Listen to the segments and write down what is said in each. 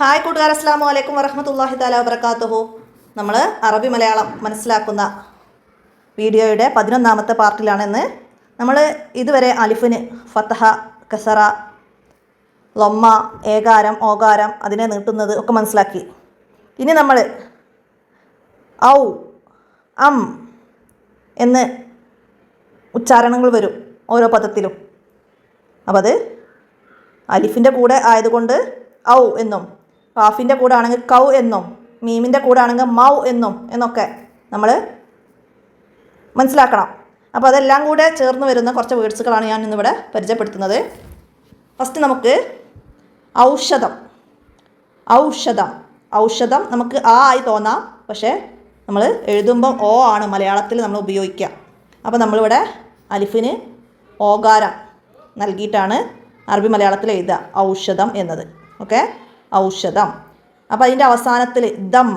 Hi കൂട്ടുകാർ, അസ്സലാമു അലൈക്കും വറഹ്മത്തുള്ളാഹി തആല വബറകാതുഹു. നമ്മൾ അറബി മലയാളം മനസ്സിലാക്കുന്ന വീഡിയോയുടെ 11ാമത്തെ പാർട്ടിലാണെന്ന്. നമ്മൾ ഇതുവരെ അലിഫിന് ഫത്തഹ, കസറ, ലൊമ്മ, ഏകാരം, ഓകാരം, അതിനെ നീട്ടുന്നത് ഒക്കെ മനസ്സിലാക്കി. ഇനി നമ്മൾ ഔ, അം എന്ന് ഉച്ചാരണങ്ങൾ വരും ഓരോ പദത്തിലും. അപ്പോൾ അത് അലിഫിൻ്റെ കൂടെ ആയതുകൊണ്ട് ഔ എന്നും, കാഫിൻ്റെ കൂടെ ആണെങ്കിൽ കൗ എന്നും, മീമിൻ്റെ കൂടെ ആണെങ്കിൽ മൗ എന്നും എന്നൊക്കെ നമ്മൾ മനസ്സിലാക്കണം. അപ്പോൾ അതെല്ലാം കൂടെ ചേർന്ന് വരുന്ന കുറച്ച് വേർഡ്സുകളാണ് ഞാൻ ഇന്നിവിടെ പരിചയപ്പെടുത്തുന്നത്. ഫസ്റ്റ് നമുക്ക് ഔഷധം. ഔഷധം ഔഷധം നമുക്ക് ആ ആയി തോന്നാം, പക്ഷേ നമ്മൾ എഴുതുമ്പം ഓ ആണ് മലയാളത്തിൽ നമ്മൾ ഉപയോഗിക്കുക. അപ്പോൾ നമ്മളിവിടെ അലിഫിന് ഓകാരം നൽകിയിട്ടാണ് അറബി മലയാളത്തിൽ എഴുതുക ഔഷധം എന്നത്. ഓക്കെ, ഔഷധം. അപ്പോൾ അതിൻ്റെ അവസാനത്തിൽ ദം,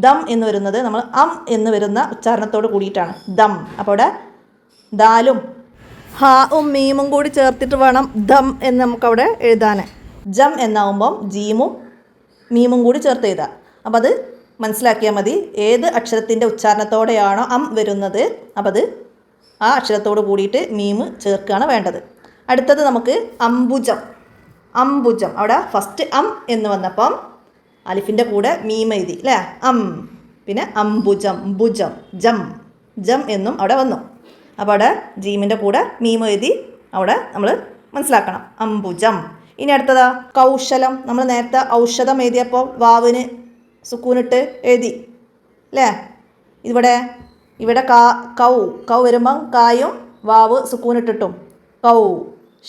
ദം എന്ന് വരുന്നത് നമ്മൾ അം എന്ന് വരുന്ന ഉച്ചാരണത്തോട് കൂടിയിട്ടാണ് ദം. അപ്പോൾ ഇവിടെ ദാലും ഹാവും മീമും കൂടി ചേർത്തിട്ട് വേണം ദം എന്ന് നമുക്കവിടെ എഴുതാൻ. ജം എന്നാവുമ്പം ജീമും മീമും കൂടി ചേർത്ത് എഴുതാം. അപ്പോൾ അത് മനസ്സിലാക്കിയാൽ മതി. ഏത് അക്ഷരത്തിൻ്റെ ഉച്ചാരണത്തോടെയാണോ അം വരുന്നത്, അപ്പോൾ അത് ആ അക്ഷരത്തോട് കൂടിയിട്ട് മീമ് ചേർക്കുകയാണ് വേണ്ടത്. അടുത്തത് നമുക്ക് അംബുജം. അംബുജം, അവിടെ ഫസ്റ്റ് അം എന്ന് വന്നപ്പം അലിഫിൻ്റെ കൂടെ മീം എഴുതി അല്ലേ, അം. പിന്നെ അംബുജം, ഭുജം, ജം, ജം എന്നും അവിടെ വന്നു. അപ്പോൾ അവിടെ ജീമിൻ്റെ കൂടെ മീം എഴുതി അവിടെ നമ്മൾ മനസ്സിലാക്കണം, അംബുജം. ഇനി അടുത്തതാ കൗശലം. നമ്മൾ നേരത്തെ ഔഷധം എഴുതിയപ്പോൾ വാവിന് സുക്കൂനിട്ട് എഴുതി അല്ലേ. ഇവിടെ കൗ, കൗ വരുമ്പം കായും വാവ് സുക്കൂനിട്ടിട്ടും കൗ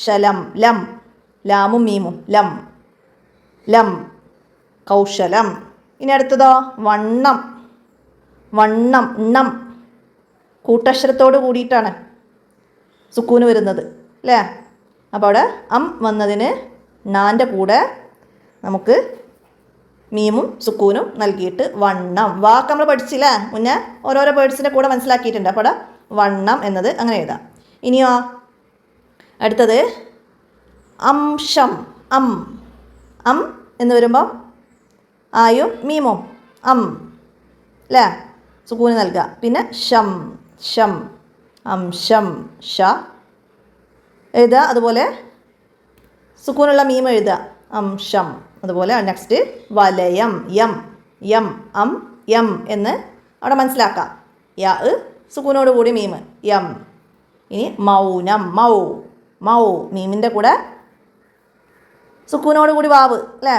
ശലം, ലം, ലാമും മീമും, ലം, ലം, കൗശലം. ഇനി അടുത്തതോ വണ്ണം. വണ്ണം, ണം, കൂട്ടക്ഷരത്തോട് കൂടിയിട്ടാണ് സുക്കൂന് വരുന്നത് അല്ലേ. അപ്പോൾ അവിടെ അം വന്നതിന് ണാൻ്റെ കൂടെ നമുക്ക് മീമും സുക്കൂനും നൽകിയിട്ട് വണ്ണം. വാക്ക് നമ്മൾ പഠിച്ചില്ലേ മുന്നേ, ഓരോരോ വേർഡ്സിൻ്റെ കൂടെ മനസ്സിലാക്കിയിട്ടുണ്ട്. അപ്പോൾ അവിടെ വണ്ണം എന്നത് അങ്ങനെ എഴുതാം. ഇനിയോ അടുത്തത് അംശം. അം, അം എന്ന് വരുമ്പോൾ ആയും മീമും അം അല്ലേ, സുക്കൂന് നൽകുക. പിന്നെ ഷം, ഷം, അംശം, ഷ എഴുതുക. അതുപോലെ സുക്കൂനുള്ള മീം എഴുതുക, അംശം. അതുപോലെ നെക്സ്റ്റ് വലയം, യം, യം, അം, യം എന്ന് അവിടെ മനസ്സിലാക്കാം. യ സുക്കൂനോട് കൂടി മീം, യം. ഇനി മൗനം, മൗ, മൗ, മീമിൻ്റെ കൂടെ സുക്കൂനോട് കൂടി വാവ് അല്ലേ,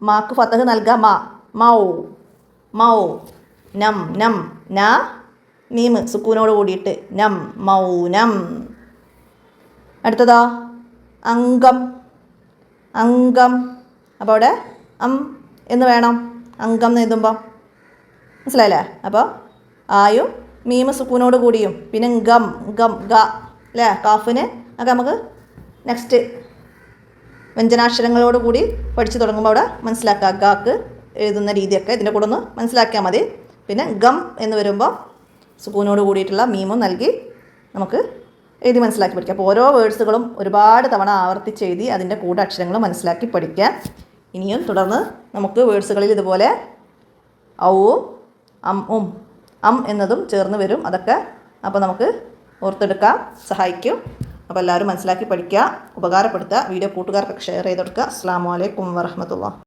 മാക്ക് ഫത്തഹ് നൽകുക, മാ, മൗ, മൗ. നം, നം, ന, മീം സുക്കൂനോട് കൂടിയിട്ട് നം, മൗനം. അടുത്തതോ അംഗം. അംഗം, അപ്പോൾ അവിടെ അം എന്ന് വേണം അംഗം എന്ന് എഴുതുമ്പോൾ, മനസ്സിലായില്ലേ. അപ്പോൾ ആയും മീം സുക്കൂനോട് കൂടിയും പിന്നെ ഗം, ഗം, ഗ അല്ലേ, കാഫിന് ഒക്കെ നമുക്ക് നെക്സ്റ്റ് വ്യഞ്ജനാക്ഷരങ്ങളോട് കൂടി പഠിച്ചു തുടങ്ങുമ്പോൾ അവിടെ മനസ്സിലാക്കുക. ഗാക്ക് എഴുതുന്ന രീതിയൊക്കെ ഇതിൻ്റെ കൂടെ ഒന്ന് മനസ്സിലാക്കിയാൽ മതി. പിന്നെ ഗം എന്ന് വരുമ്പോൾ സുക്കൂനോട് കൂടിയിട്ടുള്ള മീമും നൽകി നമുക്ക് എഴുതി മനസ്സിലാക്കി പഠിക്കാം. അപ്പോൾ ഓരോ വേർഡ്സുകളും ഒരുപാട് തവണ ആവർത്തിച്ച് എഴുതി അതിൻ്റെ കൂടെ അക്ഷരങ്ങൾ മനസ്സിലാക്കി പഠിക്കാം. ഇനിയും തുടർന്ന് നമുക്ക് വേർഡ്സുകളിൽ ഇതുപോലെ ഔവും അം അം എന്നതും ചേർന്ന് വരും. അതൊക്കെ അപ്പോൾ നമുക്ക് ഓർത്തെടുക്കാൻ സഹായിക്കും. അപ്പോൾ എല്ലാവരും മനസ്സിലാക്കി പഠിക്കുക, ഉപകാരപ്പെടുത്തുക. വീഡിയോ കൂട്ടുകാർക്കൊക്കെ ഷെയർ ചെയ്ത് കൊടുക്കുക. അസ്സലാമു അലൈക്കും വറഹ്മത്തുള്ളാഹി.